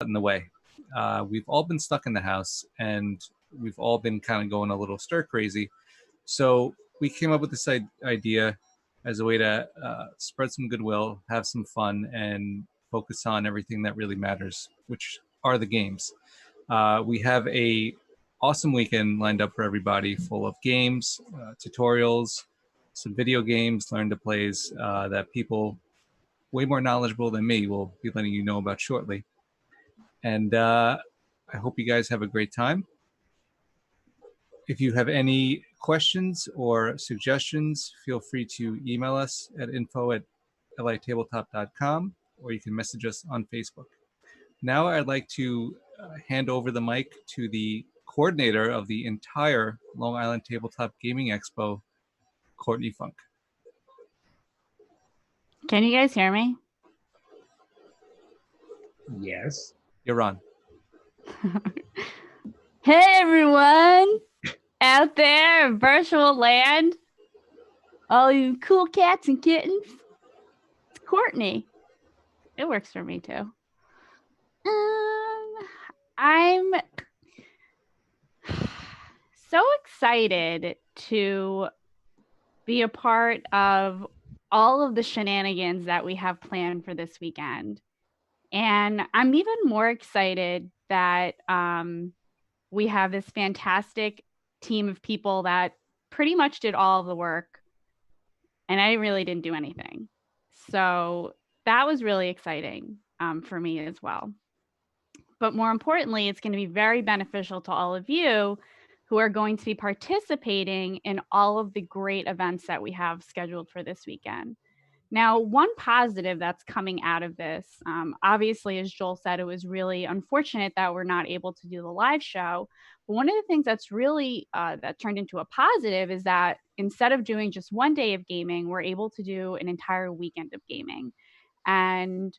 in the way. We've all been stuck in the house and we've all been kind of going a little stir crazy. So we came up with this idea as a way to spread some goodwill, have some fun, and focus on everything that really matters, which are the games. We have a awesome weekend lined up for everybody, full of games, tutorials, some video games, learn to plays that people way more knowledgeable than me will be letting you know about shortly. And I hope you guys have a great time. If you have any questions or suggestions, feel free to email us at info@litabletop.com, or you can message us on Facebook. Now I'd like to hand over the mic to the coordinator of the entire Long Island Tabletop Gaming Expo, Courtney Funk. Can you guys hear me? Yes. You're on. Hey, everyone out there in virtual land. All you cool cats and kittens. It's Courtney. It works for me, too. I'm so excited to be a part of all of the shenanigans that we have planned for this weekend. And I'm even more excited that we have this fantastic team of people that pretty much did all of the work, and I really didn't do anything. So that was really exciting for me as well. But more importantly, it's going to be very beneficial to all of you who are going to be participating in all of the great events that we have scheduled for this weekend. Now, one positive that's coming out of this, obviously, as Joel said, it was really unfortunate that we're not able to do the live show. But one of the things that's really that turned into a positive is that instead of doing just one day of gaming, we're able to do an entire weekend of gaming. And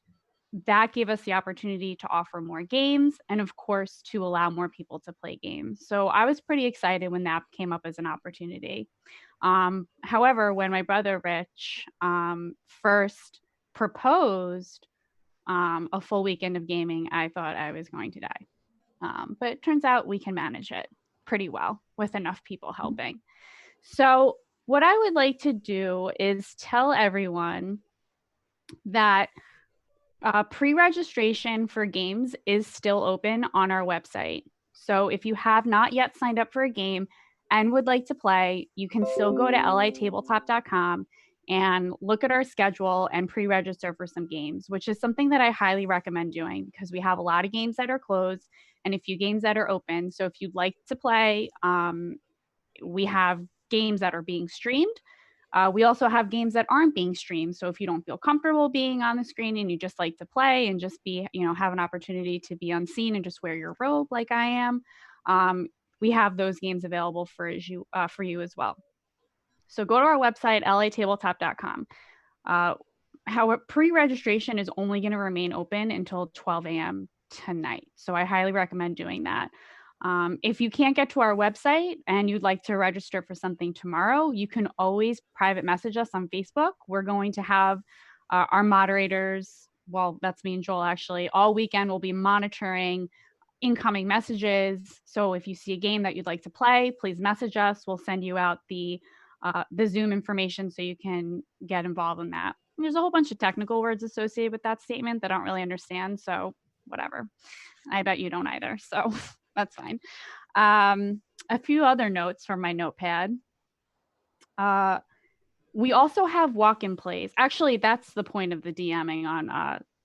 that gave us the opportunity to offer more games and, of course, to allow more people to play games. So I was pretty excited when that came up as an opportunity. However, when my brother Rich first proposed a full weekend of gaming, I thought I was going to die. But it turns out we can manage it pretty well with enough people helping. So what I would like to do is tell everyone that pre-registration for games is still open on our website. So if you have not yet signed up for a game and would like to play, you can still go to litabletop.com and look at our schedule and pre-register for some games, which is something that I highly recommend doing because we have a lot of games that are closed and a few games that are open. So if you'd like to play, we have games that are being streamed. We also have games that aren't being streamed. So if you don't feel comfortable being on the screen and you just like to play and just be, have an opportunity to be unseen and just wear your robe like I am, we have those games available for you as well. So go to our website, litabletop.com. However, pre-registration is only going to remain open until 12 a.m. tonight. So I highly recommend doing that. If you can't get to our website and you'd like to register for something tomorrow, you can always private message us on Facebook. We're going to have our moderators, well, that's me and Joel actually, all weekend we'll be monitoring incoming messages. So if you see a game that you'd like to play, please message us. We'll send you out the Zoom information so you can get involved in that. And there's a whole bunch of technical words associated with that statement that I don't really understand. So whatever. I bet you don't either. So that's fine. A few other notes from my notepad. We also have walk-in plays. Actually, that's the point of the DMing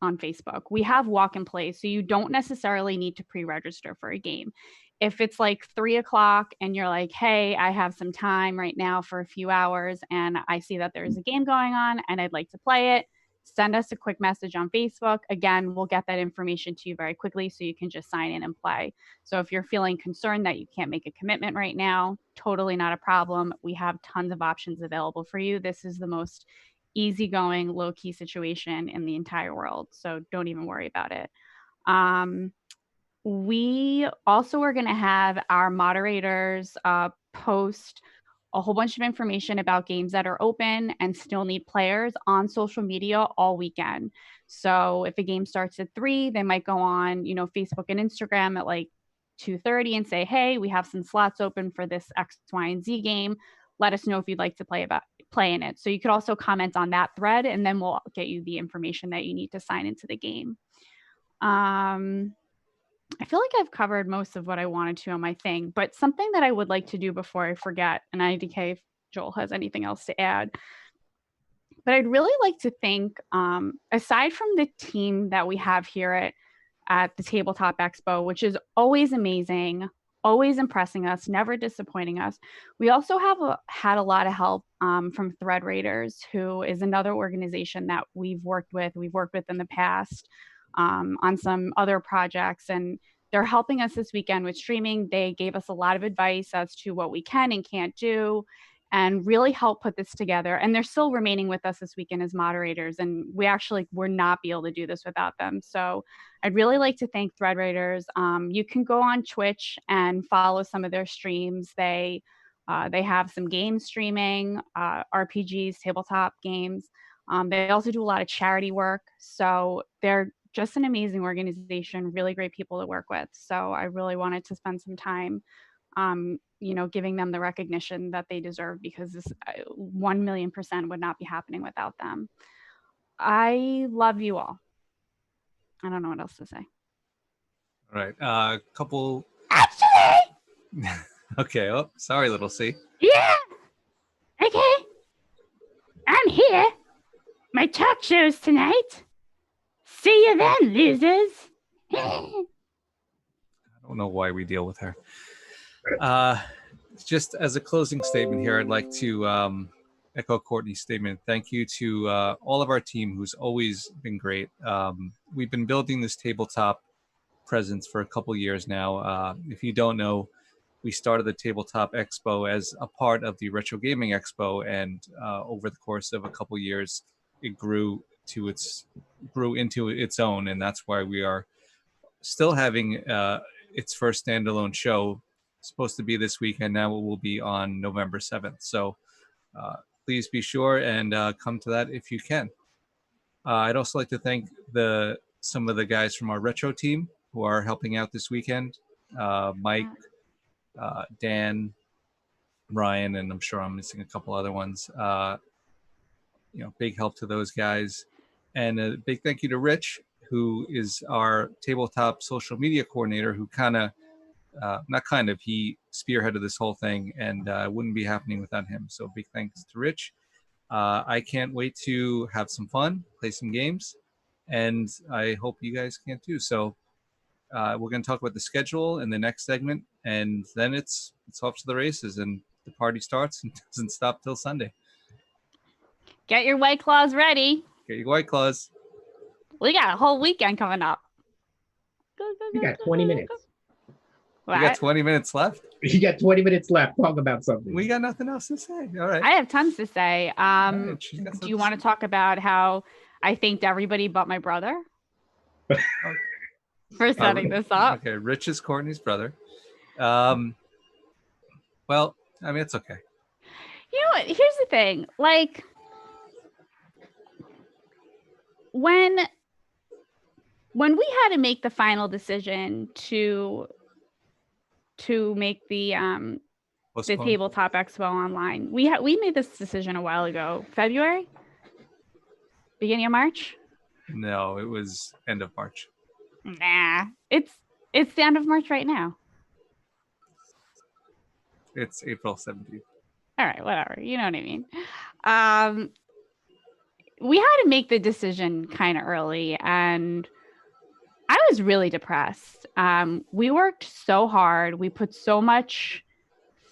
on Facebook. We have walk-in plays, so you don't necessarily need to pre-register for a game. If it's like 3 o'clock and you're like, hey, I have some time right now for a few hours and I see that there's a game going on and I'd like to play it, send us a quick message on Facebook. Again, we'll get that information to you very quickly so you can just sign in and play. So if you're feeling concerned that you can't make a commitment right now, totally not a problem. We have tons of options available for you. This is the most easygoing, low-key situation in the entire world. So don't even worry about it. We also are going to have our moderators post a whole bunch of information about games that are open and still need players on social media all weekend. So if a game starts at 3, they might go on, Facebook and Instagram at like 2:30 and say, hey, we have some slots open for this X, Y, and Z game. Let us know if you'd like to play in it. So you could also comment on that thread, and then we'll get you the information that you need to sign into the game. I feel like I've covered most of what I wanted to on my thing, but something that I would like to do before I forget, and IDK if Joel has anything else to add, but I'd really like to thank, aside from the team that we have here at the Tabletop Expo, which is always amazing, always impressing us, never disappointing us. We also have had a lot of help from Thread Raiders, who is another organization that we've worked with in the past on some other projects, and they're helping us this weekend with streaming. They gave us a lot of advice as to what we can and can't do and really help put this together. And they're still remaining with us this weekend as moderators. And we actually would not be able to do this without them. So I'd really like to thank Thread Raiders. You can go on Twitch and follow some of their streams. They have some game streaming, RPGs, tabletop games. They also do a lot of charity work. So they're just an amazing organization, really great people to work with. So I really wanted to spend some time giving them the recognition that they deserve, because this 1,000,000% would not be happening without them. I love you all. I don't know what else to say. All right. Couple. Actually. Okay. Oh, sorry, little C. Yeah. Okay. I'm here. My talk show's tonight. See you then, losers. I don't know why we deal with her. Just as a closing statement here, I'd like to echo Courtney's statement. Thank you to all of our team, who's always been great. We've been building this tabletop presence for a couple years now. If you don't know, we started the Tabletop Expo as a part of the Retro Gaming Expo, and over the course of a couple years, it grew into its own, and that's why we are still having its first standalone show. Supposed to be this weekend. Now it will be on November 7th. So please be sure and come to that if you can. I'd also like to thank some of the guys from our retro team who are helping out this weekend. Mike, Dan, Ryan, and I'm sure I'm missing a couple other ones. Big help to those guys. And a big thank you to Rich, who is our tabletop social media coordinator, who he spearheaded this whole thing, and wouldn't be happening without him. So big thanks to Rich. I can't wait to have some fun, play some games, and I hope you guys can too. So we're going to talk about the schedule in the next segment, and then it's off to the races, and the party starts and doesn't stop till Sunday. Get your White Claws ready. Get your White Claws. We got a whole weekend coming up. You got 20 minutes. What? We got 20 minutes left. You got 20 minutes left. Talk about something. We got nothing else to say. All right. I have tons to say. Right, do you want to talk about how I thanked everybody but my brother for setting this up? Okay, Rich is Courtney's brother. Well, I mean, it's okay. You know what? Here's the thing. Like, when we had to make the final decision to make the Tabletop Expo online, we made this decision a while ago. February? Beginning of March? No, it was end of March. Nah, it's the end of March right now. It's April 17th. All right, whatever. You know what I mean. We had to make the decision kind of early, and I was really depressed. We worked so hard. We put so much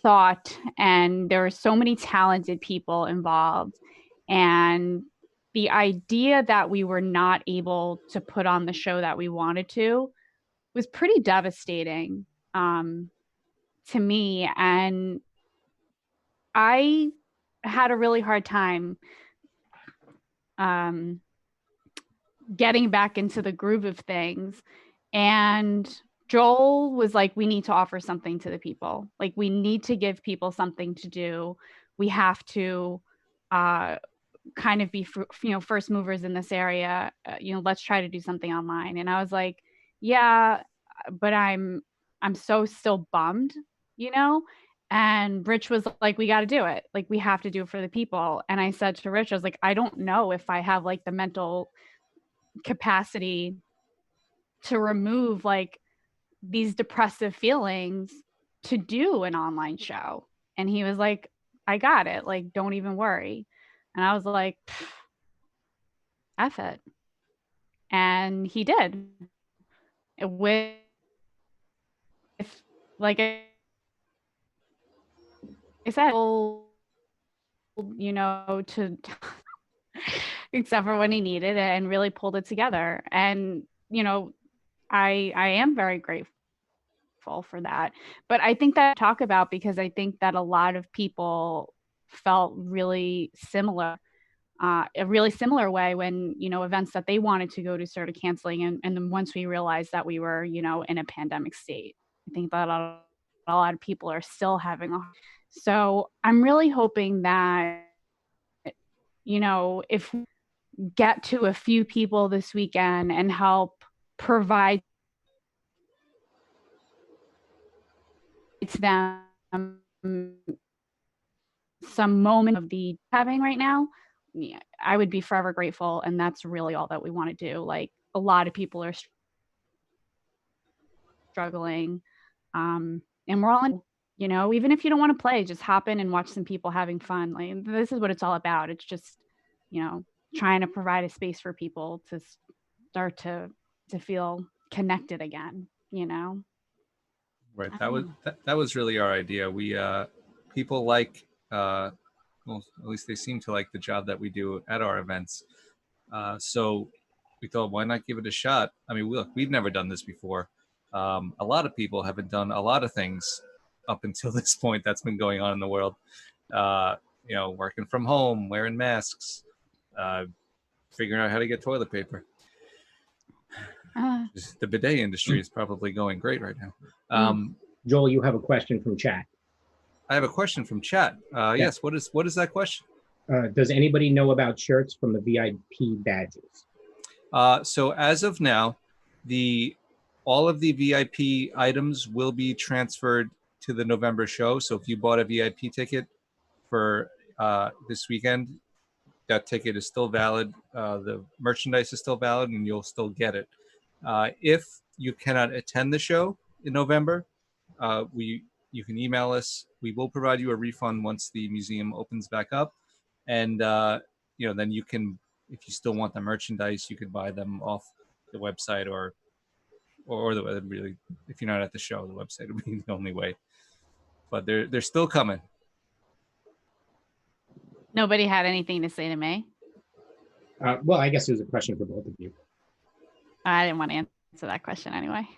thought, and there were so many talented people involved. And the idea that we were not able to put on the show that we wanted to was pretty devastating to me. And I had a really hard time getting back into the groove of things. And Joel was like, we need to offer something to the people. Like, we need to give people something to do. We have to kind of be, first movers in this area. Let's try to do something online. And I was like, yeah, but I'm so still bummed, you know? And Rich was like, we got to do it. Like, we have to do it for the people. And I said to Rich, I was like, I don't know if I have like the mental capacity to remove like these depressive feelings to do an online show. And he was like, I got it. Like, don't even worry. And I was like, F it. And he did with, like I said, to except for when he needed it, and really pulled it together. And, I am very grateful for that. But I think that talk about, because I think that a lot of people felt really similar, a really similar way when, events that they wanted to go to started canceling. And then once we realized that we were, in a pandemic state, I think that a lot of people are still having so I'm really hoping that, if we get to a few people this weekend and help provide to them some moment of the having right now, yeah, I would be forever grateful. And that's really all that we want to do. Like, a lot of people are struggling. And we're all in, even if you don't want to play, just hop in and watch some people having fun. Like, this is what it's all about. It's just, trying to provide a space for people to start to feel connected again, Right. I That don't was know. that was really our idea. We people like well, at least they seem to like the job that we do at our events. So we thought, why not give it a shot? I mean, we've never done this before. A lot of people haven't done a lot of things up until this point that's been going on in the world. Working from home, wearing masks, figuring out how to get toilet paper. The bidet industry is probably going great right now. Joel, you have a question from chat. I have a question from chat. Yes, what is that question? Does anybody know about shirts from the VIP badges? So as of now, all of the VIP items will be transferred to the November show. So if you bought a VIP ticket for this weekend, that ticket is still valid. The merchandise is still valid, and you'll still get it. If you cannot attend the show in November, you can email us. We will provide you a refund once the museum opens back up, and then you can, if you still want the merchandise, you could buy them off the website or really, if you're not at the show, the website would be the only way. But they're still coming. Nobody had anything to say to me. Well, I guess there's a question for both of you. I didn't want to answer that question anyway.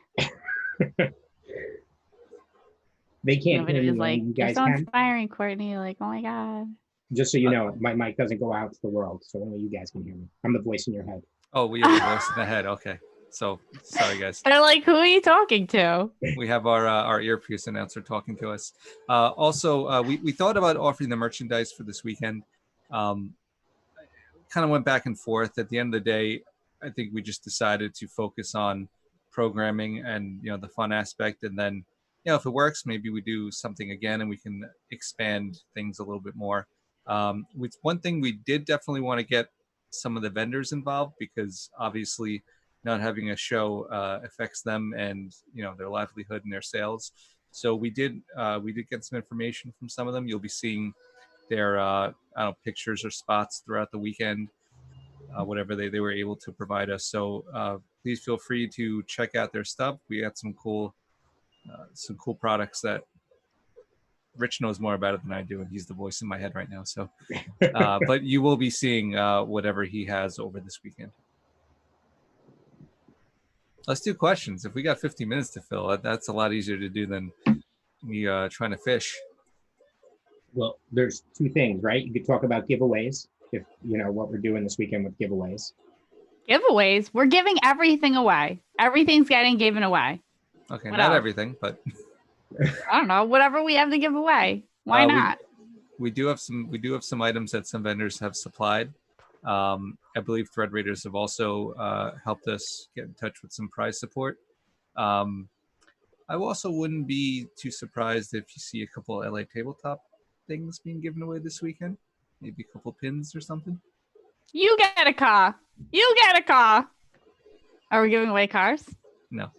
They can't hear Nobody me. was like, You you're guys so can. inspiring, Courtney. Like, oh my God. Just so you know, my mic doesn't go out to the world, so only you guys can hear me. I'm the voice in your head. Oh, we have a voice in the head. Okay. So sorry, guys. They're like, who are you talking to? We have our earpiece announcer talking to us. Also, we thought about offering the merchandise for this weekend. Kind of went back and forth. At the end of the day, I think we just decided to focus on programming and the fun aspect, and then if it works, maybe we do something again and we can expand things a little bit more. With one thing, we did definitely want to get some of the vendors involved, because obviously not having a show affects them and their livelihood and their sales. So we did get some information from some of them. You'll be seeing their pictures or spots throughout the weekend, whatever they were able to provide us. So please feel free to check out their stuff. We got some cool products that Rich knows more about it than I do, and he's the voice in my head right now. So, but you will be seeing whatever he has over this weekend. Let's do questions. If we got 50 minutes to fill, that's a lot easier to do than me trying to fish. Well, there's two things, right? You could talk about giveaways, if you know what we're doing this weekend with giveaways. Giveaways? We're giving everything away. Everything's getting given away. Okay, What not else? everything, but I don't know. Whatever we have to give away. Why uh, not? we do have some items that some vendors have supplied. I believe Thread Raiders have also helped us get in touch with some prize support. Um, I also wouldn't be too surprised if you see a couple LA tabletop things being given away this weekend. Maybe a couple pins or something. You get a car. You get a car. Are we giving away cars? No.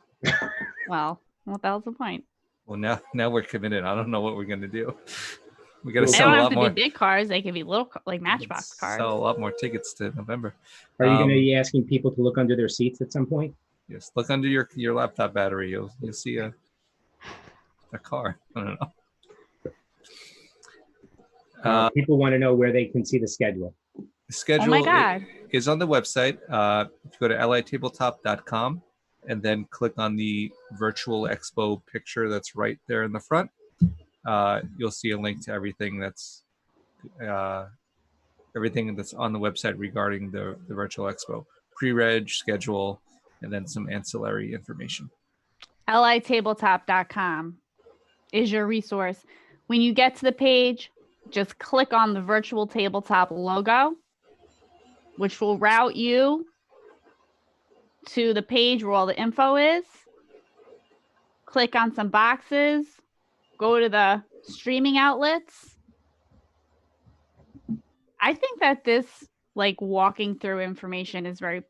Well, what the hell's the point? Well, now we're committed. I don't know what we're gonna do. We got to Well, They sell don't a have lot to more. be big cars. They can be little, like Matchbox cars. Sell a lot more tickets to November. Are you going to be asking people to look under their seats at some point? Yes, look under your laptop battery. You'll see a car. I don't know. People want to know where they can see the schedule. The schedule Oh my God. is on the website. If you go to litabletop.com and then click on the virtual expo picture that's right there in the front, you'll see a link to everything that's on the website regarding the virtual expo, pre-reg, schedule, and then some ancillary information. litabletop.com is your resource. When you get to the page, just click on the virtual tabletop logo, which will route you to the page where all the info is. Click on some boxes, go to the streaming outlets. I think that this, like, walking through information is very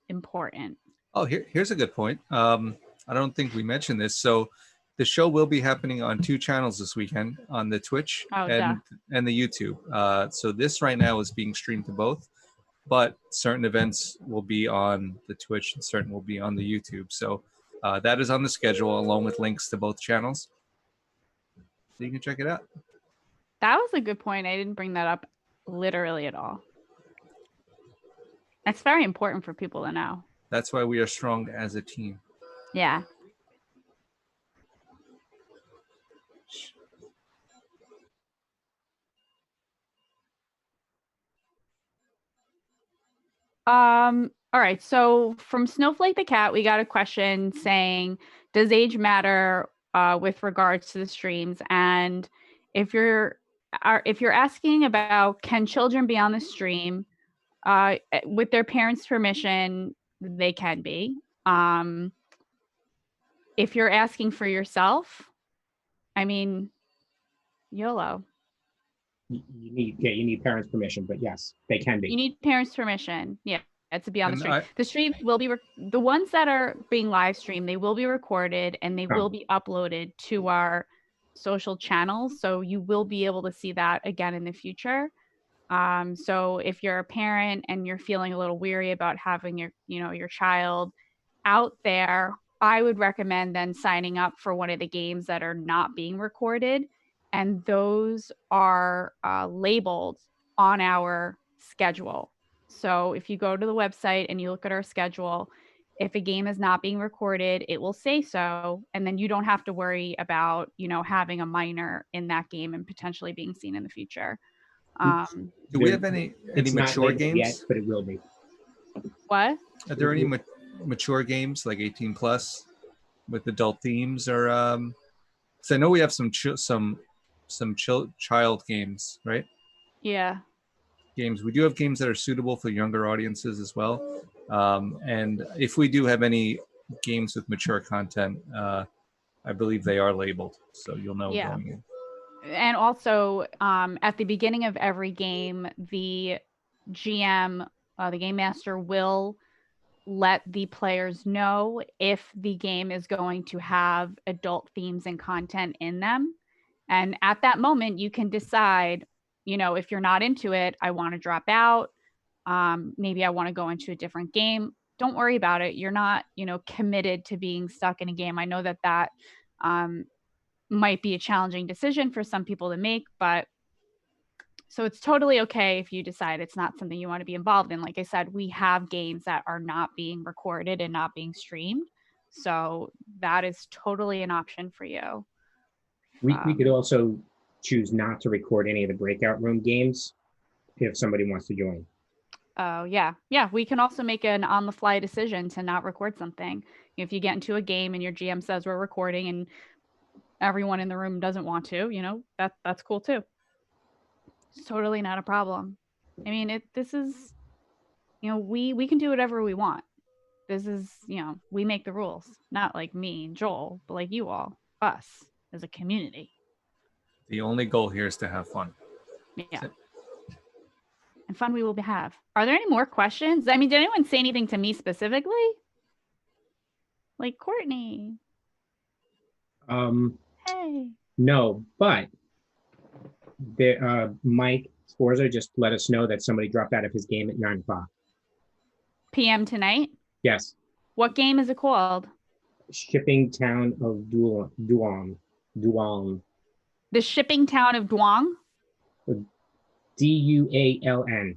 important. Oh, here's a good point. I don't think we mentioned this. So the show will be happening on 2 channels this weekend, on the Twitch and the YouTube. So this right now is being streamed to both, but certain events will be on the Twitch and certain will be on the YouTube. So that is on the schedule along with links to both channels. So you can check it out. That was a good point. I didn't bring that up literally at all. That's very important for people to know. That's why we are strong as a team. Yeah. All right. So from Snowflake the Cat, we got a question saying, does age matter with regards to the streams? And if you're asking about, can children be on the stream with their parents' permission, they can be. If you're asking for yourself, I mean, YOLO. You need parents' permission, but yes, they can be. You need parents' permission. Yeah. To be on the And stream. The stream will be the ones that are being live streamed, they will be recorded and they will be uploaded to our social channels. So you will be able to see that again in the future. So if you're a parent and you're feeling a little weary about having your child out there, I would recommend then signing up for one of the games that are not being recorded. And those are labeled on our schedule. So if you go to the website and you look at our schedule, if a game is not being recorded, it will say so. And then you don't have to worry about, having a minor in that game and potentially being seen in the future. Do we have any mature games yet, but it will be? What? Are there any mature games like 18 plus with adult themes, or so I know we have some child games, right? Yeah. Games. We do have games that are suitable for younger audiences as well. And if we do have any games with mature content, I believe they are labeled, so you'll know going in. And also, at the beginning of every game, the GM, the game master, will let the players know if the game is going to have adult themes and content in them. And at that moment, you can decide, if you're not into it, I want to drop out. Maybe I want to go into a different game. Don't worry about it. You're not, committed to being stuck in a game. I know that might be a challenging decision for some people to make, but so it's totally okay if you decide it's not something you want to be involved in. Like I said, we have games that are not being recorded and not being streamed. So that is totally an option for you. We could also choose not to record any of the breakout room games if somebody wants to join. Oh, yeah. Yeah, we can also make an on-the-fly decision to not record something. If you get into a game and your GM says we're recording and everyone in the room doesn't want to, that's cool too. It's totally not a problem. I mean, this is, we can do whatever we want. This is, we make the rules, not like me and Joel, but like you all, us as a community. The only goal here is to have fun. Yeah. And fun we will have. Are there any more questions? I mean, did anyone say anything to me specifically? Like Courtney. Hey. No, but Mike Sforza just let us know that somebody dropped out of his game at 9:00 PM tonight? Yes. What game is it called? Shipping Town of Duong. The Shipping Town of Duong? Dualn.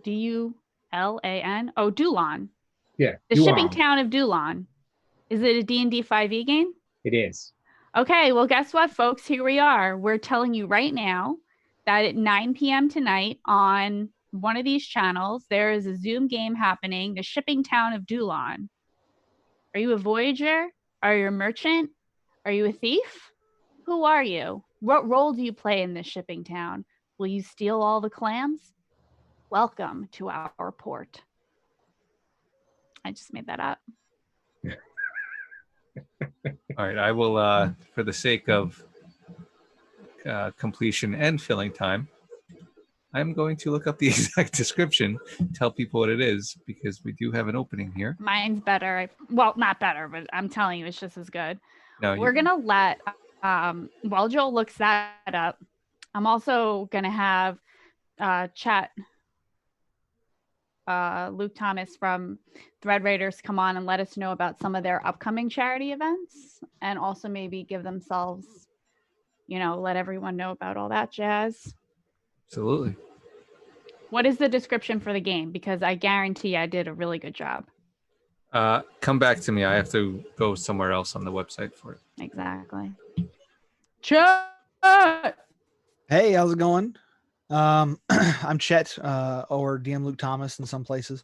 Dulan? Oh, Dulon. Yeah. The Duong. Shipping Town of Dulon. Is it a D&D 5e game? It is. Okay, well, guess what, folks? Here we are. We're telling you right now that at 9 p.m. tonight on one of these channels, there is a Zoom game happening, the Shipping Town of Dulon. Are you a voyager? Are you a merchant? Are you a thief? Who are you? What role do you play in this shipping town? Will you steal all the clams? Welcome to our port. I just made that up. All right, I will, for the sake of completion and filling time, I'm going to look up the exact description, tell people what it is, because we do have an opening here. Mine's better. Well, not better, but I'm telling you, it's just as good. No, We're going to let, while Joel looks that up, I'm also going to have chat Luke Thomas from Thread Raiders come on and let us know about some of their upcoming charity events, and also maybe give themselves, let everyone know about all that jazz. Absolutely. What is the description for the game? Because I guarantee I did a really good job. Come back to me. I have to go somewhere else on the website for it. Exactly. Chet! Hey, how's it going? I'm Chet, or DM Luke Thomas in some places.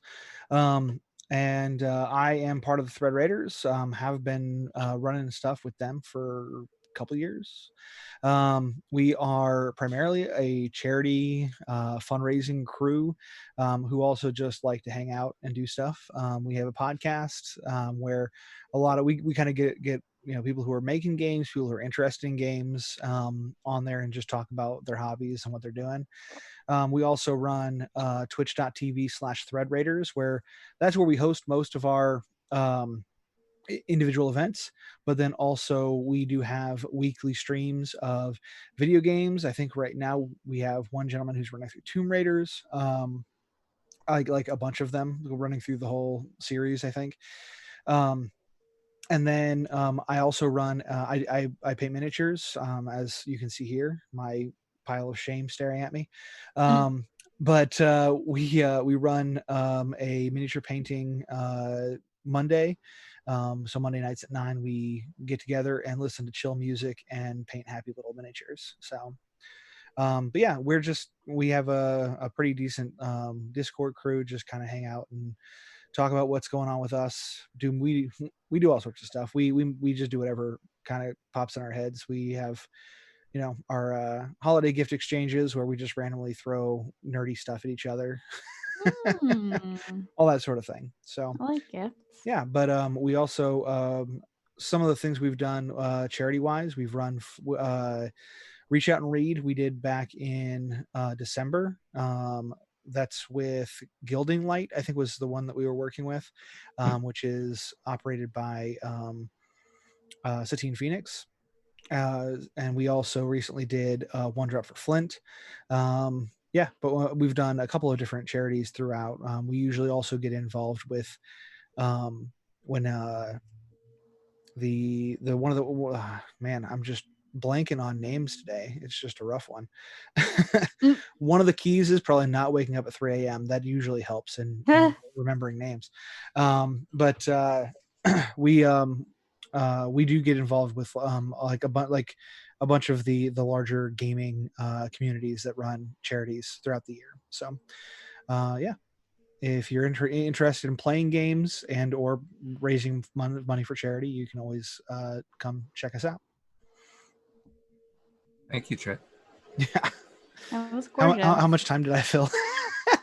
And I am part of the Thread Raiders. Have been running stuff with them for a couple years. We are primarily a charity fundraising crew who also just like to hang out and do stuff. We have a podcast where a lot of we kind of get people who are making games, people who are interested in games on there, and just talk about their hobbies and what they're doing. We also run twitch.tv/Thread Raiders, where that's where we host most of our individual events, but then also we do have weekly streams of video games. I think right now we have one gentleman who's running through Tomb Raiders, like a bunch of them running through the whole series, I think. And then I also run I paint miniatures, as you can see here, my pile of shame staring at me. But we run a miniature painting Monday. So Monday nights at 9, we get together and listen to chill music and paint happy little miniatures. So, but yeah, we have a pretty decent Discord crew, just kind of hang out and talk about what's going on with us. We do all sorts of stuff. We just do whatever kind of pops in our heads. We have, our holiday gift exchanges where we just randomly throw nerdy stuff at each other. All that sort of thing. So I like gifts. Yeah, but we also some of the things we've done charity wise, we've run Reach Out and Read. We did back in December. That's with Gilding Light, I think was the one that we were working with, which is operated by Satine Phoenix. And we also recently did One Drop for Flint. Yeah, but we've done a couple of different charities throughout. We usually also get involved with when the one of the man, I'm just blanking on names today. It's just a rough one. One of the keys is probably not waking up at 3 a.m. That usually helps in remembering names. But we do get involved with like a bunch of the larger gaming communities that run charities throughout the year. So yeah, if you're interested in playing games and or raising money for charity, you can always come check us out. Thank you, Trent. Yeah. That was How, gorgeous. how much time did I fill?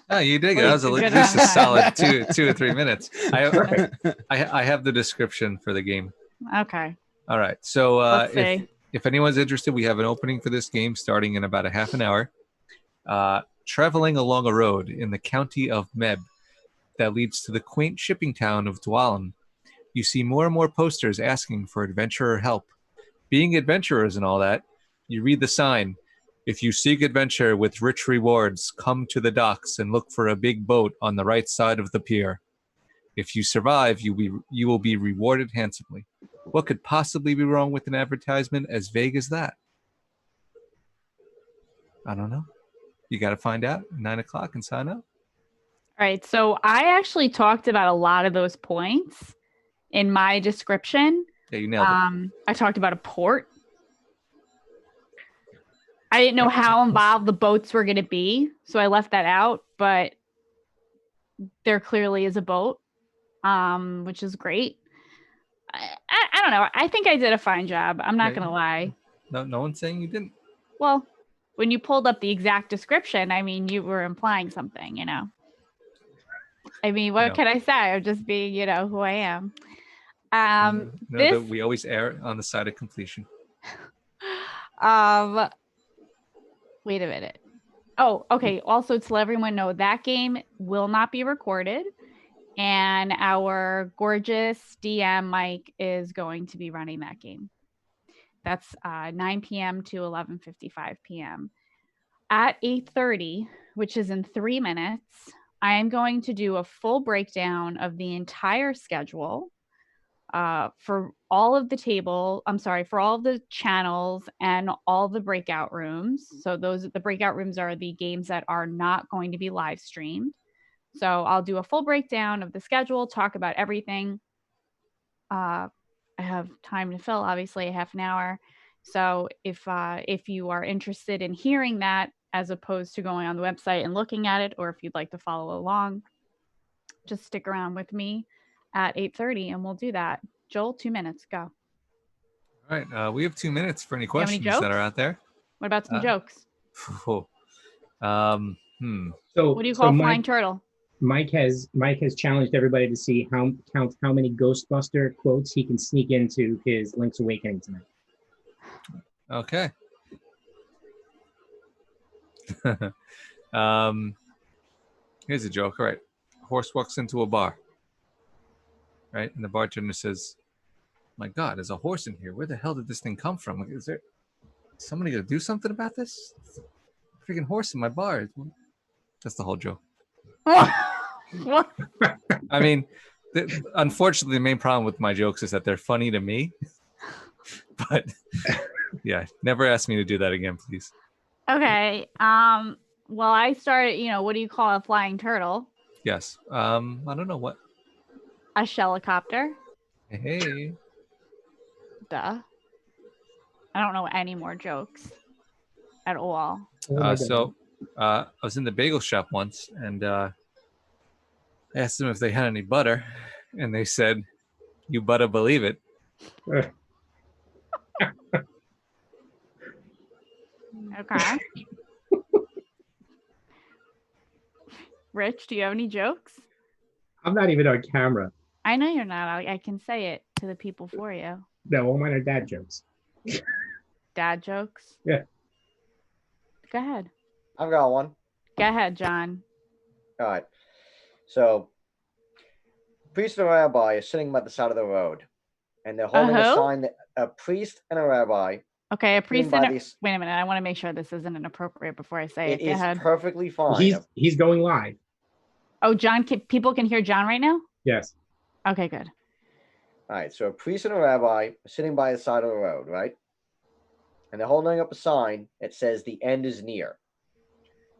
Oh, you did. That was Good at least a amount of solid time. 2 or 3 minutes. I have the description for the game. Okay. All right. So Let's see. if anyone's interested, we have an opening for this game starting in about a half an hour. Traveling along a road in the county of Meb that leads to the quaint shipping town of Dwalin, you see more and more posters asking for adventurer help. Being adventurers and all that, you read the sign. If you seek adventure with rich rewards, come to the docks and look for a big boat on the right side of the pier. If you survive, you will be rewarded handsomely. What could possibly be wrong with an advertisement as vague as that? I don't know. You got to find out at 9 o'clock and sign up. All right. So I actually talked about a lot of those points in my description. Yeah, you nailed it. I talked about a port. I didn't know how involved the boats were going to be, so I left that out. But there clearly is a boat, which is great. I don't know. I think I did a fine job. I'm not going to lie. No one's saying you didn't. Well, when you pulled up the exact description, I mean, you were implying something, you know. I mean, what can I say? I'm just being, you know, who I am. That we always err on the side of completion. Wait a minute. Oh, okay. Also, to let everyone know, that game will not be recorded, and our gorgeous DM Mike is going to be running that game. That's 9 p.m. to 11:55 p.m. At 8:30, which is in 3 minutes, I am going to do a full breakdown of the entire schedule for all of for all of the channels and all the breakout rooms. So the breakout rooms are the games that are not going to be live streamed. So I'll do a full breakdown of the schedule, talk about everything. I have time to fill, obviously, a half an hour. So if you are interested in hearing that, as opposed to going on the website and looking at it, or if you'd like to follow along, just stick around with me at 8:30 and we'll do that. Joel, 2 minutes, go. All right. We have 2 minutes for any You have any questions that are jokes? out there. What about some jokes? So What do you call flying turtle? Mike has challenged everybody to see how many Ghostbuster quotes he can sneak into his Link's Awakening tonight. Okay. Here's a joke. All right. A horse walks into a bar. Right? And the bartender says, "My God, there's a horse in here. Where the hell did this thing come from? Is there somebody gonna do something about this? Freaking horse in my bar." That's the whole joke. What? I mean, unfortunately, the main problem with my jokes is that they're funny to me. But yeah, never ask me to do that again, please. Okay. Well, I started, what do you call a flying turtle? Yes. I don't know what. A shelicopter. Hey. Duh. I don't know any more jokes at all. I was in the bagel shop once, and I asked them if they had any butter, and they said, "You better believe it." Okay. Rich, do you have any jokes? I'm not even on camera. I know you're not. I can say it to the people for you. No, all mine are dad jokes. Dad jokes? Yeah. Go ahead. I've got one. Go ahead, John. All right. So, priest and a rabbi are sitting by the side of the road, and they're holding a sign that a priest and a rabbi. Okay, a priest and wait a minute. I want to make sure this isn't inappropriate before I say it. It is perfectly fine. He's going live. Oh, John, people can hear John right now? Yes. Okay, good. All right. So a priest and a rabbi are sitting by the side of the road, right? And they're holding up a sign that says the end is near.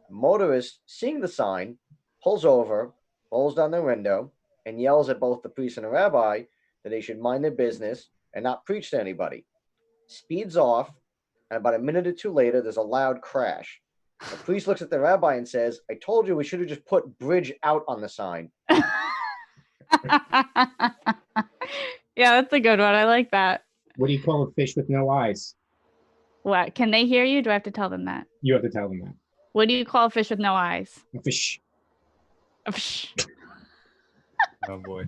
A motorist, seeing the sign, pulls over, rolls down their window, and yells at both the priest and the rabbi that they should mind their business and not preach to anybody. Speeds off, and about a minute or two later, there's a loud crash. The priest looks at the rabbi and says, "I told you we should have just put bridge out on the sign." Yeah, that's a good one. I like that. What do you call a fish with no eyes? What? Can they hear you? Do I have to tell them that? You have to tell them that. What do you call a fish with no eyes? A fish. A fish. Oh boy.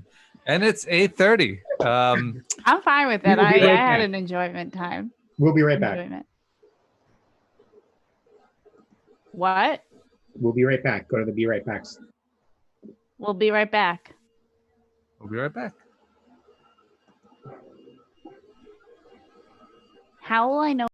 And it's 8:30. I'm fine with We it. will be I right had back. an enjoyment time. We'll be right back. Enjoyment. What? We'll be right back. Go to the Be Right Backs. We'll be right back. We'll be right back. How will I know?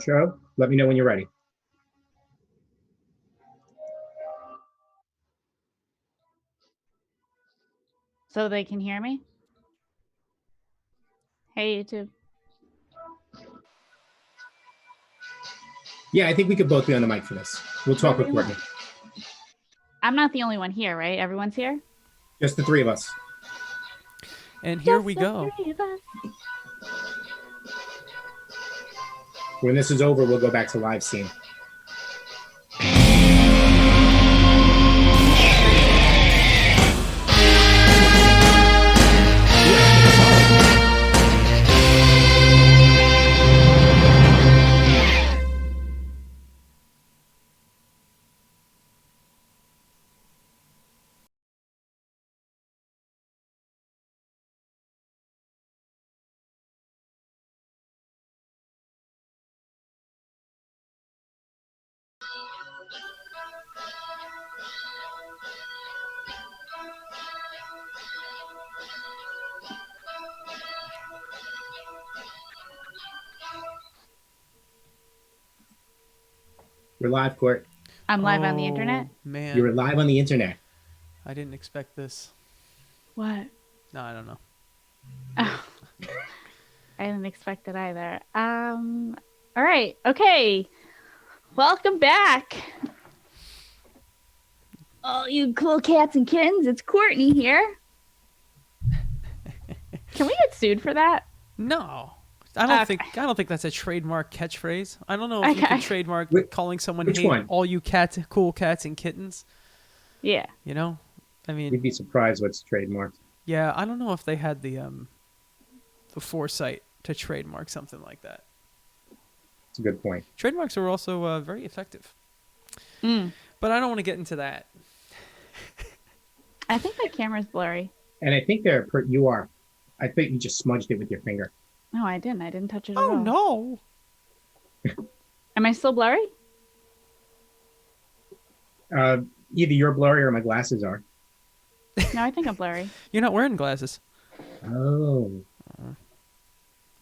Show. Let me know when you're ready. So they can hear me? Hey, YouTube. Yeah, I think we could both be on the mic for this. We'll talk with Whatever you Courtney. I'm not the only one here, right? Everyone's here? Just the three of us. And here Just we the go. three of us. When this is over, we'll go back to live scene. We're live, Court. I'm live on the internet. Man, You're live on the internet. I didn't expect this. What? No, I don't know. Oh. I didn't expect it either. All right. Okay. Welcome back. All you cool cats and kittens, it's Courtney here. Can we get sued for that? No, I don't think that's a trademark catchphrase. I don't know if you Okay. can trademark calling someone Which "Hey, one? all you cats, cool cats and kittens." Yeah. You know, I mean, You'd be surprised what's trademarked. yeah, I don't know if they had the foresight to trademark something like that. It's a good point. Trademarks are also very effective, but I don't want to get into that. I think my camera's blurry. And I think you are. I think you just smudged it with your finger. No, I didn't. I didn't touch it at Oh all. no. Am I still blurry? Either you're blurry or my glasses are. No, I think I'm blurry. You're not wearing glasses. Oh,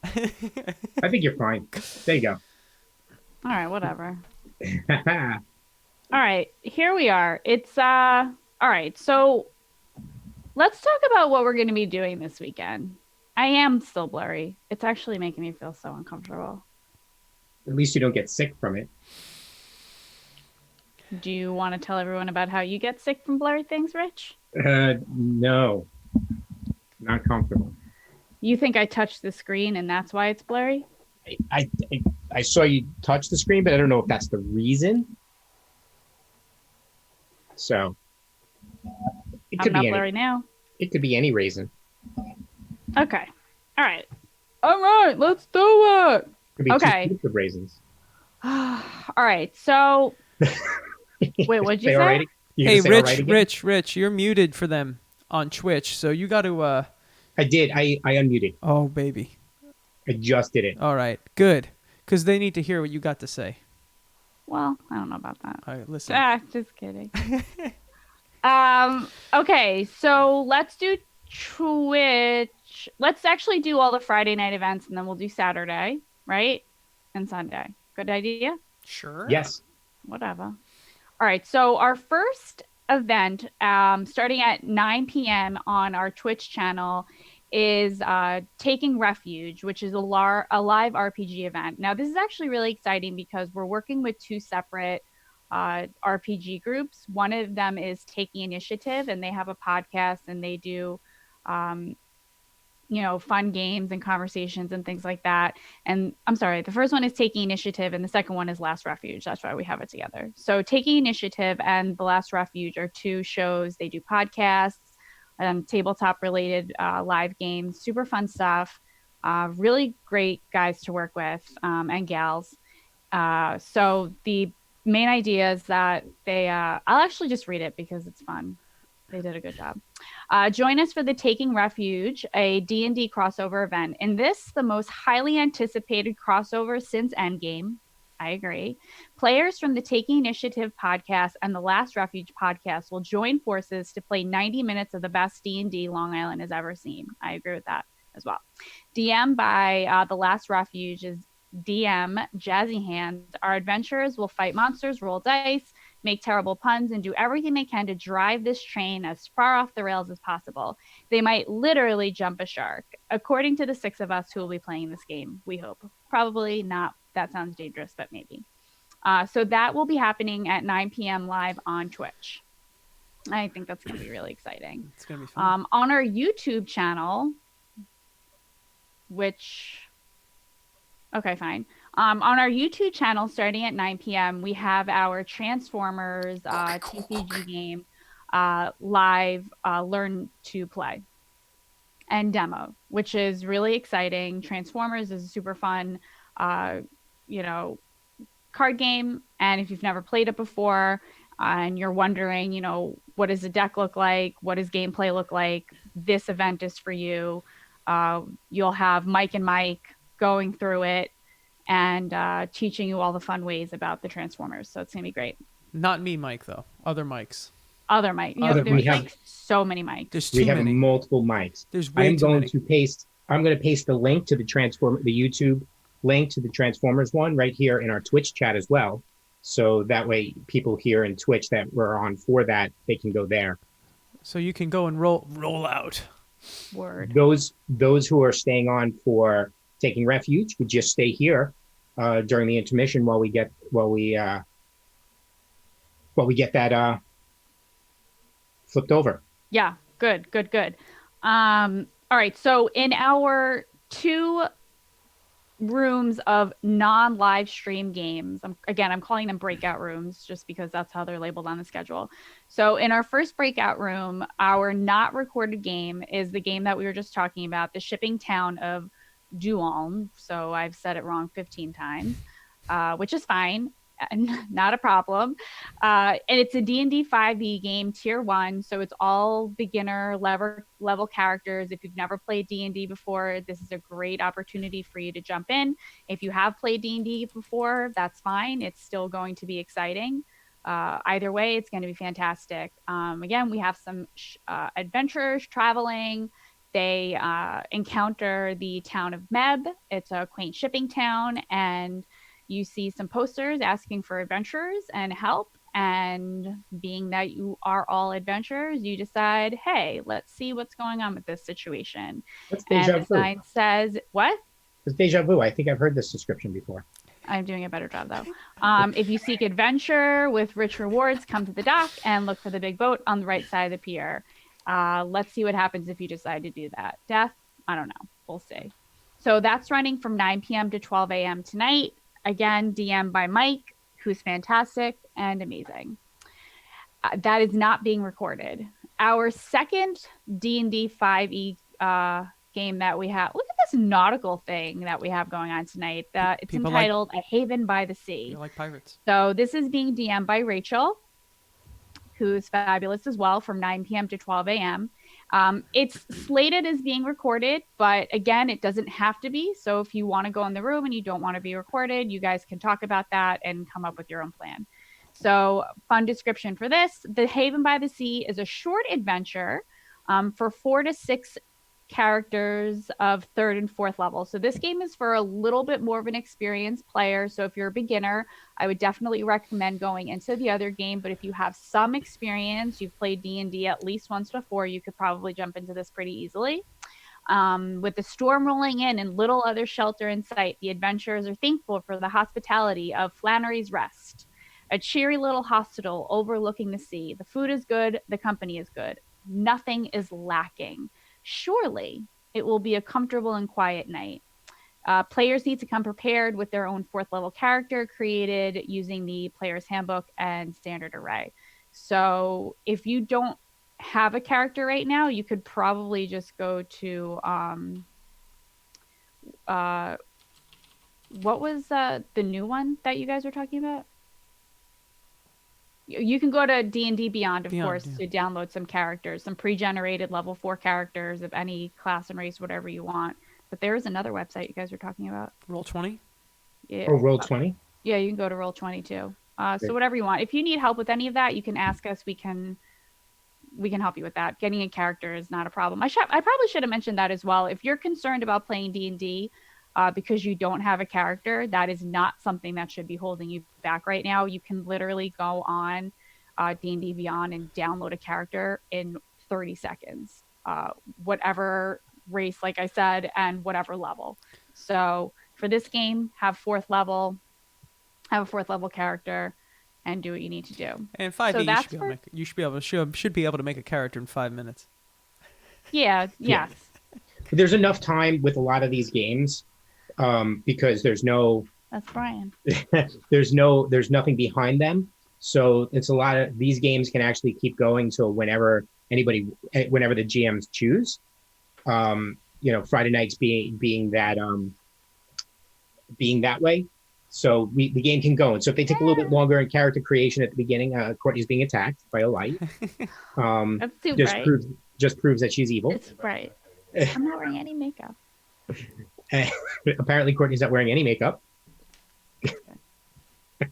I think you're fine. There you go. All right, whatever. All right, here we are. It's all right. So let's talk about what we're going to be doing this weekend. I am still blurry. It's actually making me feel so uncomfortable. At least you don't get sick from it. Do you want to tell everyone about how you get sick from blurry things, Rich? No, not comfortable. You think I touched the screen and that's why it's blurry? I saw you touch the screen, but I don't know if that's the reason. So it I'm could not be any. blurry now. It could be any reason. Okay. All right. All right, let's do it. Could be Okay. two good reasons. All right. So wait, what'd you say? Alrighty? You Hey, gonna say alright again? Rich, you're muted for them on Twitch, so you got to. I did. I unmuted. Oh, baby. I just did it. All right, good, because they need to hear what you got to say. Well, I don't know about that. All right, listen. Just kidding. Okay, so let's do Twitch. Let's actually do all the Friday night events and then we'll do Saturday, right? And Sunday. Good idea? Sure. Yes. Whatever. All right, so our first event, starting at 9 p.m. on our Twitch channel, is Taking Refuge, which is a live RPG event. Now, this is actually really exciting because we're working with two separate RPG groups. One of them is Taking Initiative, and they have a podcast and they do, fun games and conversations and things like that. And I'm sorry, the first one is Taking Initiative and the second one is Last Refuge. That's why we have it together. So Taking Initiative and The Last Refuge are two shows. They do podcasts, tabletop related live games, super fun stuff. Really great guys to work with and gals. So the main idea is that I'll actually just read it because it's fun. They did a good job. Join us for the Taking Refuge, a D&D crossover event. In this, the most highly anticipated crossover since Endgame. I agree. Players from the Taking Initiative podcast and the Last Refuge podcast will join forces to play 90 minutes of the best D&D Long Island has ever seen. I agree with that as well. DM by the Last Refuge is DM Jazzy Hands. Our adventurers will fight monsters, roll dice, make terrible puns, and do everything they can to drive this train as far off the rails as possible. They might literally jump a shark. According to the six of us who will be playing this game, we hope. Probably not. That sounds dangerous, but maybe. So that will be happening at 9 p.m. live on Twitch. I think that's going to be really exciting. It's going to be fun. On our YouTube channel, okay, fine. On our YouTube channel, starting at 9 p.m., we have our Transformers TCG game live learn to play and demo, which is really exciting. Transformers is a super fun, card game. And if you've never played it before and you're wondering, what does the deck look like? What does gameplay look like? This event is for you. You'll have Mike and Mike going through it and teaching you all the fun ways about the Transformers. So it's going to be great. Not me, Mike, though. Other mics. Other Mike. We have like so many mics. There's we too have many. multiple mics. There's way I'm too going many. to paste. I'm going to paste the link to the YouTube link to the Transformers one right here in our Twitch chat as well. So that way, people here in Twitch that were on for that, they can go there. So you can go and roll out. Word. Those who are staying on for Taking Refuge would just stay here during the intermission while we get that flipped over. Yeah, good. All right, so in our 2 rooms of non-live stream games, I'm calling them breakout rooms just because that's how they're labeled on the schedule. So in our first breakout room, our not recorded game is the game that we were just talking about, the shipping town of Douan. So I've said it wrong 15 times, which is fine. Not a problem. And it's a D&D 5e game, tier 1, so it's all beginner level characters. If you've never played D&D before, this is a great opportunity for you to jump in. If you have played D&D before, that's fine. It's still going to be exciting. Either way, it's going to be fantastic. Again, we have some adventurers traveling. They encounter the town of Meb. It's a quaint shipping town, and you see some posters asking for adventurers and help. And being that you are all adventurers, you decide, hey, let's see what's going on with this situation. What's And deja the vu? sign says, what? It's deja vu. I think I've heard this description before. I'm doing a better job though. If you seek adventure with rich rewards, come to the dock and look for the big boat on the right side of the pier. Let's see what happens if you decide to do that. Death? I don't know. We'll see. So that's running from 9 p.m. to 12 a.m. tonight. Again, DM by Mike, who's fantastic and amazing. That is not being recorded. Our second D&D 5e game that we have. Look at this nautical thing that we have going on tonight. It's People entitled A Haven by the Sea. You're like pirates. So this is being DM'd by Rachel, who's fabulous as well, from 9 p.m. to 12 a.m. It's slated as being recorded, but again, it doesn't have to be. So if you want to go in the room and you don't want to be recorded, you guys can talk about that and come up with your own plan. So fun description for this. The Haven by the Sea is a short adventure for 4 to 6 characters of 3rd and 4th level. So this game is for a little bit more of an experienced player. So if you're a beginner, I would definitely recommend going into the other game. But if you have some experience, you've played D&D at least once before, you could probably jump into this pretty easily. With the storm rolling in and little other shelter in sight, the adventurers are thankful for the hospitality of Flannery's Rest, a cheery little hostel overlooking the sea. The food is good, the company is good. Nothing is lacking. Surely it will be a comfortable and quiet night. Players need to come prepared with their own 4th level character created using the player's handbook and standard array. So if you don't have a character right now, you could probably just go to what was the new one that you guys were talking about? You can go to D&D Beyond, of course, to download some characters, some pre-generated level 4 characters of any class and race, whatever you want. But there is another website you guys were talking about. Roll20? Yeah. Oh, Roll20? Yeah, you can go to Roll20 too. So whatever you want. If you need help with any of that, you can ask us. We can help you with that. Getting a character is not a problem. I probably should have mentioned that as well. If you're concerned about playing D&D because you don't have a character, that is not something that should be holding you back right now. You can literally go on D&D Beyond and download a character in 30 seconds, whatever race, like I said, and whatever level. So for this game, have a 4th level character, and do what you need to do. And 5e, So you should be able to make a character in 5 minutes. Yeah. Yes. There's enough time with a lot of these games because there's no. That's Brian. there's nothing behind them, so it's a lot of these games can actually keep going till whenever the GMs choose. Friday nights being that way. So the game can go. And so if they take a little bit longer in character creation at the beginning, Courtney's being attacked by a light. That's too bright. Just proves that she's evil. It's bright. I'm not wearing any makeup. Apparently Courtney's not wearing any makeup.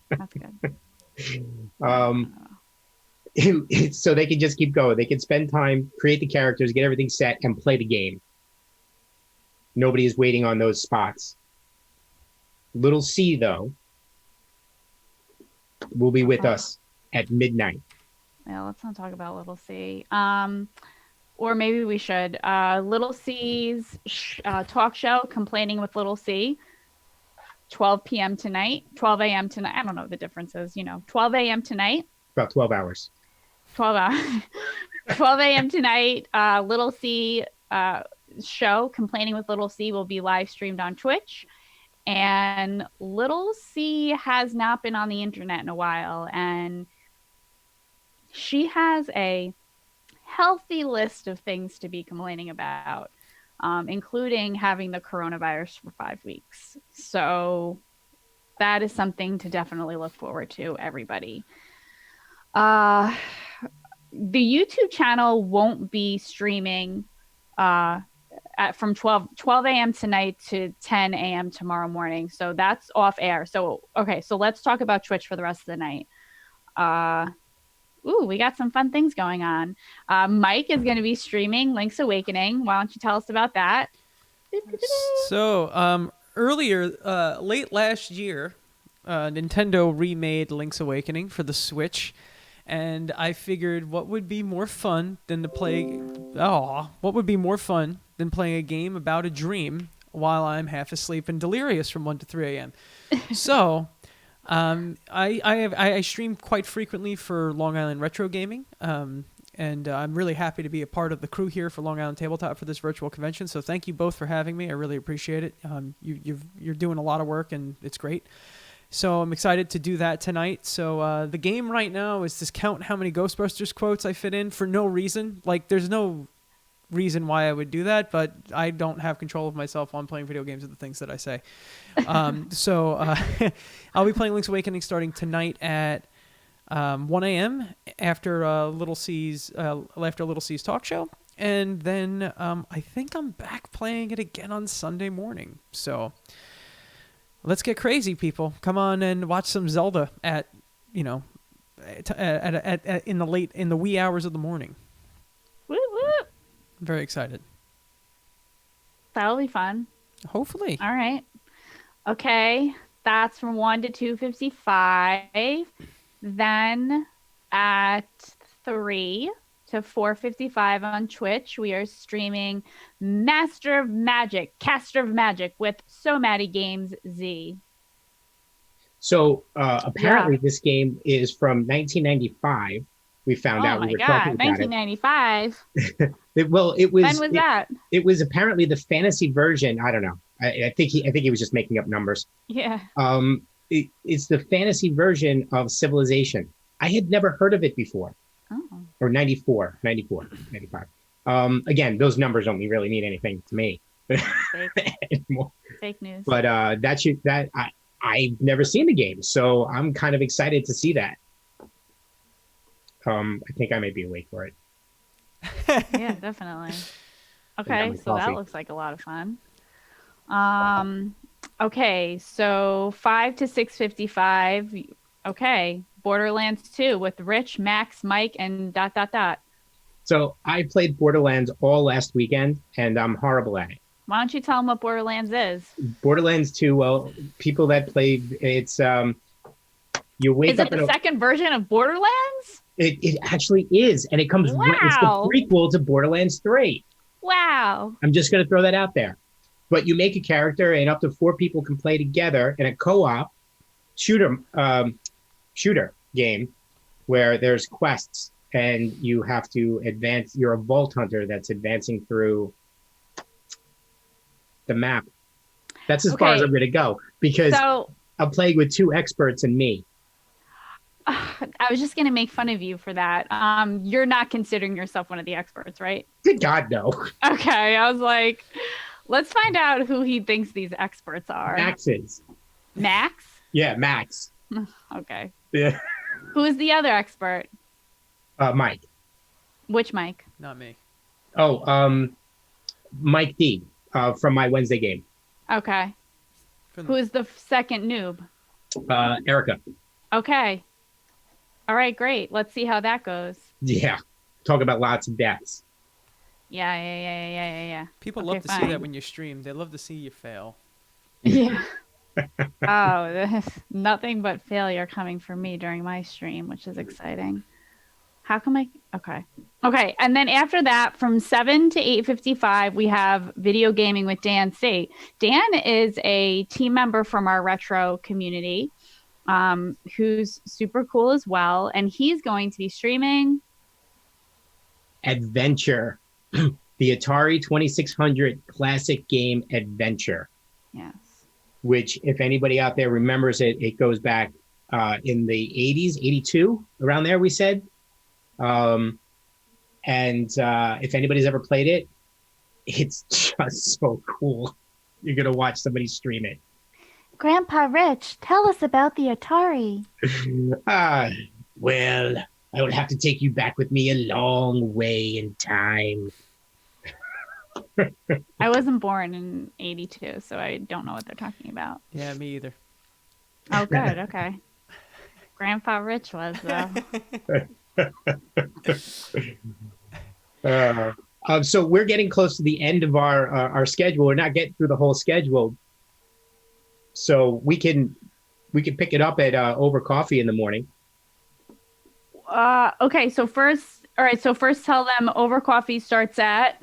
That's good. So they can just keep going. They can spend time, create the characters, get everything set, and play the game. Nobody is waiting on those spots. Little C, though, will be with us at midnight. Yeah, let's not talk about Little C. Or maybe we should. Little C's talk show, Complaining with Little C, 12 p.m. tonight, 12 a.m. tonight. I don't know what the difference is, 12 a.m. tonight. About 12 hours. 12 hours. 12 a.m. tonight, Little C show, Complaining with Little C, will be live streamed on Twitch. And Little C has not been on the internet in a while, and she has a healthy list of things to be complaining about, including having the coronavirus for 5 weeks. So that is something to definitely look forward to, everybody. The YouTube channel won't be streaming from 12 a.m. tonight to 10 a.m. tomorrow morning. So that's off air. So, okay, so let's talk about Twitch for the rest of the night. We got some fun things going on. Mike is going to be streaming Link's Awakening. Why don't you tell us about that? So, late last year, Nintendo remade Link's Awakening for the Switch, and I figured what would be more fun than playing a game about a dream while I'm half asleep and delirious from 1 to 3 a.m. So, I stream quite frequently for Long Island Retro Gaming, and I'm really happy to be a part of the crew here for Long Island Tabletop for this virtual convention. So thank you both for having me. I really appreciate it. You're doing a lot of work, and it's great. So I'm excited to do that tonight. So the game right now is just count how many Ghostbusters quotes I fit in for no reason. Like, there's no reason why I would do that, but I don't have control of myself while I'm playing video games of the things that I say. So I'll be playing Link's Awakening starting tonight at 1 a.m. after Little C's talk show, and then I think I'm back playing it again on Sunday morning. So let's get crazy, people! Come on and watch some Zelda in the wee hours of the morning. Woo woo! I'm very excited. That'll be fun. Hopefully. All right. Okay, that's from 1 to 2:55. Then at 3 to 4:55 on Twitch, we are streaming Caster of Magic with So Maddie Games Z. So apparently this game is from 1995. We found out we were talking about 1995. it was. When was that? It was apparently the fantasy version. I don't know. I think he was just making up numbers. Yeah. It's the fantasy version of Civilization. I had never heard of it before. Oh. Or 94, 95. Again, those numbers don't really mean anything to me anymore. Fake news. But I've never seen the game, so I'm kind of excited to see that. I think I may be awake for it. Yeah, definitely. Okay, so that looks like a lot of fun. Okay, so 5 to 6:55. Okay, Borderlands 2 with Rich, Max, Mike, and ... So I played Borderlands all last weekend, and I'm horrible at it. Why don't you tell them what Borderlands is? Borderlands 2, well, people that played, it's, you wake up... Is it the second version of Borderlands? It actually is, and it comes, it's the prequel to Borderlands 3. Wow. I'm just going to throw that out there. But you make a character, and up to 4 people can play together in a co-op shooter game where there's quests, and you have to advance. You're a vault hunter that's advancing through the map. That's as far as I'm going to go, because I'm playing with 2 experts and me. I was just going to make fun of you for that. You're not considering yourself one of the experts, right? Good God, no. Okay, I was like... Let's find out who he thinks these experts are. Max is. Max? Yeah, Max. Okay. Yeah. Who is the other expert? Mike. Which Mike? Not me. Oh, Mike D. From my Wednesday game. Okay. Who is the second noob? Erica. Okay. All right, great. Let's see how that goes. Yeah. Talk about lots of deaths. Yeah. People love to see that when you stream. They love to see you fail. Yeah. Oh, there's nothing but failure coming from me during my stream, which is exciting. How come I... Okay. And then after that, from 7 to 8:55, we have video gaming with Dan C. Dan is a team member from our retro community, who's super cool as well. And he's going to be streaming... Adventure. The Atari 2600 classic game Adventure. Yes. Which, if anybody out there remembers it, it goes back in the 80s, 82, around there, we said. And if anybody's ever played it, it's just so cool. You're going to watch somebody stream it. Grandpa Rich, tell us about the Atari. Ah, well, I will have to take you back with me a long way in time. I wasn't born in 82, so I don't know what they're talking about. Yeah, me either. Oh, good. Okay. Grandpa Rich was, though. Uh, so we're getting close to the end of our schedule. We're not getting through the whole schedule, so we can pick it up at over coffee in the morning. Okay, so first tell them Over Coffee starts at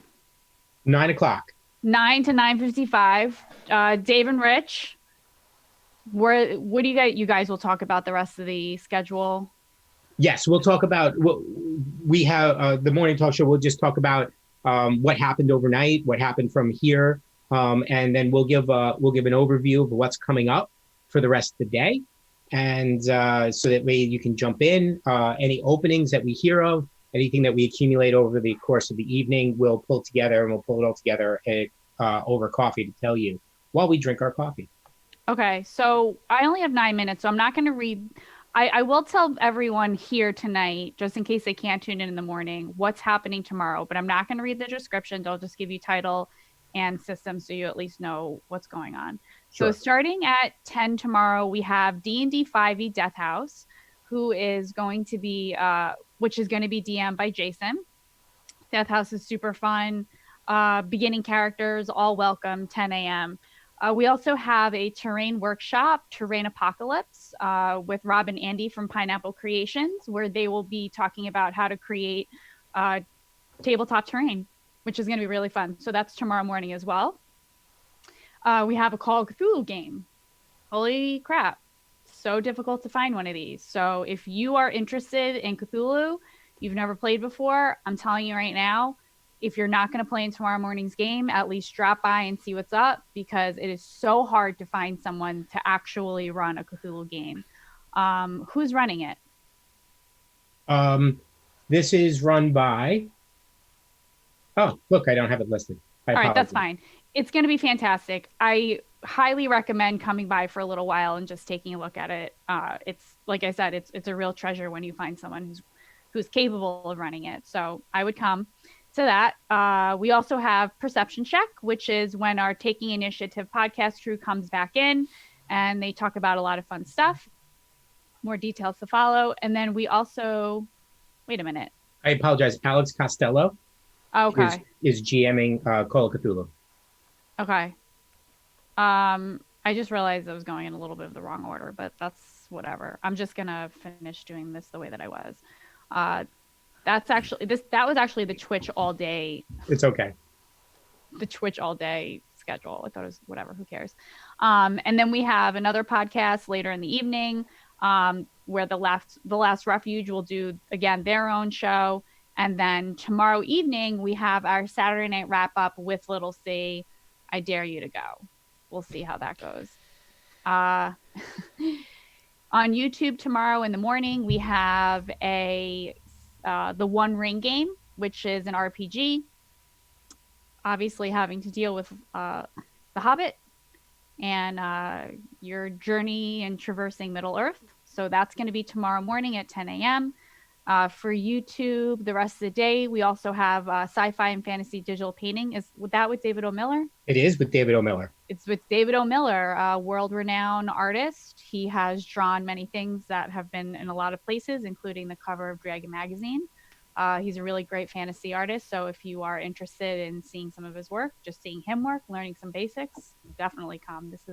9 o'clock. 9 to 9:55. Dave and Rich, what do you guys will talk about the rest of the schedule? Yes, we'll talk about what we have. The morning talk show. We'll just talk about what happened overnight, what happened from here, and then we'll give an overview of what's coming up for the rest of the day, and so that way you can jump in. Any openings that we hear of, anything that we accumulate over the course of the evening, we'll pull together, and we'll pull it all together at, over coffee to tell you while we drink our coffee. Okay, so I only have 9 minutes, so I'm not going to read. I will tell everyone here tonight, just in case they can't tune in the morning, what's happening tomorrow, but I'm not going to read the descriptions. I'll just give you title and system so you at least know what's going on. Sure. So starting at 10 tomorrow, we have D&D 5e Death House, who is going to be, which is going to be DM'd by Jason. Death House is super fun. Beginning characters, all welcome, 10 a.m. We also have a terrain workshop, Terrain Apocalypse, with Rob and Andy from Pineapple Creations, where they will be talking about how to create tabletop terrain, which is going to be really fun. So that's tomorrow morning as well. We have a Call of Cthulhu game. Holy crap. So difficult to find one of these. So if you are interested in Cthulhu, you've never played before, I'm telling you right now, if you're not going to play in tomorrow morning's game, at least drop by and see what's up, because it is so hard to find someone to actually run a Cthulhu game. Who's running it? This is run by. Oh, look, I don't have it listed. All right, that's fine. It's going to be fantastic. I highly recommend coming by for a little while and just taking a look at it. It's like I said, it's a real treasure when you find someone who's capable of running it. So I would come to that. We also have Perception Check, which is when our Taking Initiative podcast crew comes back in and they talk about a lot of fun stuff. More details to follow. And then we also, wait a minute. I apologize. Alex Costello is GMing Call of Cthulhu. Okay. I just realized I was going in a little bit of the wrong order, but that's whatever. I'm just gonna finish doing this the way that I was. That was actually the Twitch all day. It's okay. The Twitch all day schedule. I thought it was whatever. Who cares? And then we have another podcast later in the evening, where the Last Refuge will do again their own show, and then tomorrow evening we have our Saturday night wrap up with Little C. I Dare You to Go. We'll see how that goes. On YouTube tomorrow in the morning, we have the One Ring game, which is an RPG. Obviously having to deal with The Hobbit and your journey in traversing Middle Earth. So that's going to be tomorrow morning at 10 a.m. For YouTube, the rest of the day, we also have Sci-Fi and Fantasy Digital Painting. Is that with David O. Miller? It is with David O. Miller. It's with David O. Miller, a world-renowned artist. He has drawn many things that have been in a lot of places, including the cover of Dragon Magazine. He's a really great fantasy artist. So if you are interested in seeing some of his work, just seeing him work, learning some basics, definitely come. This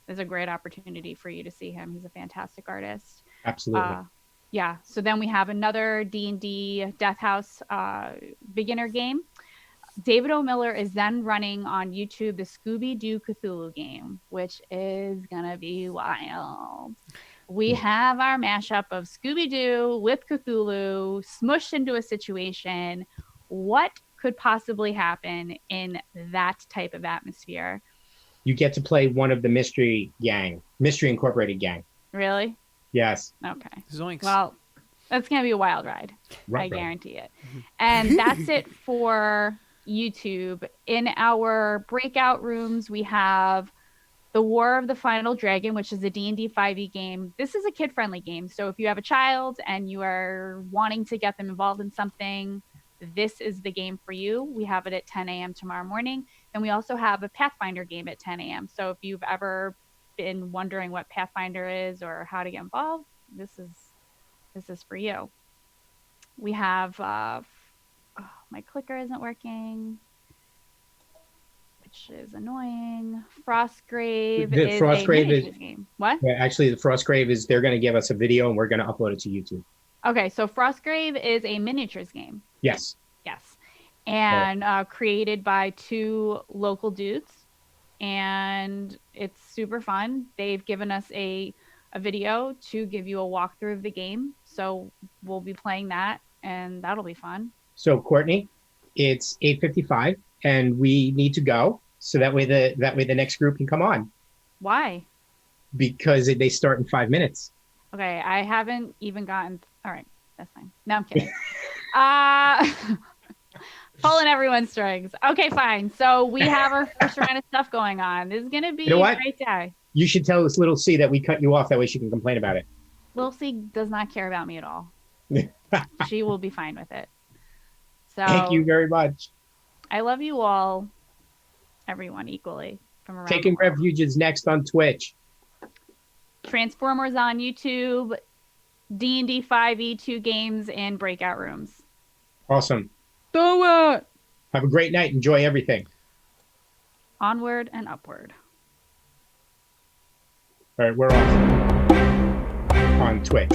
is a great opportunity for you to see him. He's a fantastic artist. Absolutely. Yeah. So then we have another D&D Death House beginner game. David O. Miller is then running on YouTube the Scooby-Doo Cthulhu game, which is going to be wild. We have our mashup of Scooby-Doo with Cthulhu smushed into a situation. What could possibly happen in that type of atmosphere? You get to play one of the Mystery Incorporated gang. Really? Yes. Okay. Zoinks. Well, that's going to be a wild ride. I guarantee it. And that's it for YouTube. In our breakout rooms, we have The War of the Final Dragon, which is a D&D 5e game. This is a kid-friendly game. So if you have a child and you are wanting to get them involved in something, this is the game for you. We have it at 10 a.m. tomorrow morning. And we also have a Pathfinder game at 10 a.m. So if you've ever been wondering what Pathfinder is or how to get involved, this is for you. We have my clicker isn't working, which is annoying. Frostgrave The is Frostgrave a miniatures game. What? Yeah, actually, the Frostgrave is they're going to give us a video and we're going to upload it to YouTube. Okay, so Frostgrave is a miniatures game. Yes. Yes. And created by two local dudes. And it's super fun. They've given us a video to give you a walkthrough of the game. So we'll be playing that, and that'll be fun. So Courtney, it's 8:55 and we need to go. So that way the next group can come on. Why? Because they start in 5 minutes. Okay, I haven't even gotten. All right, that's fine. No, I'm kidding. Pulling everyone's strings. Okay, fine. So we have our first round of stuff going on. This is gonna be a great day. You should tell this little C that we cut you off. That way she can complain about it. Little C does not care about me at all. She will be fine with it. So thank you very much. I love you all, everyone equally from around. Taking Refuge is next on Twitch. Transformers on YouTube. D&D 5e2 games and breakout rooms. Awesome. Do it. Have a great night. Enjoy everything. Onward and upward. All right, we're off on Twitch.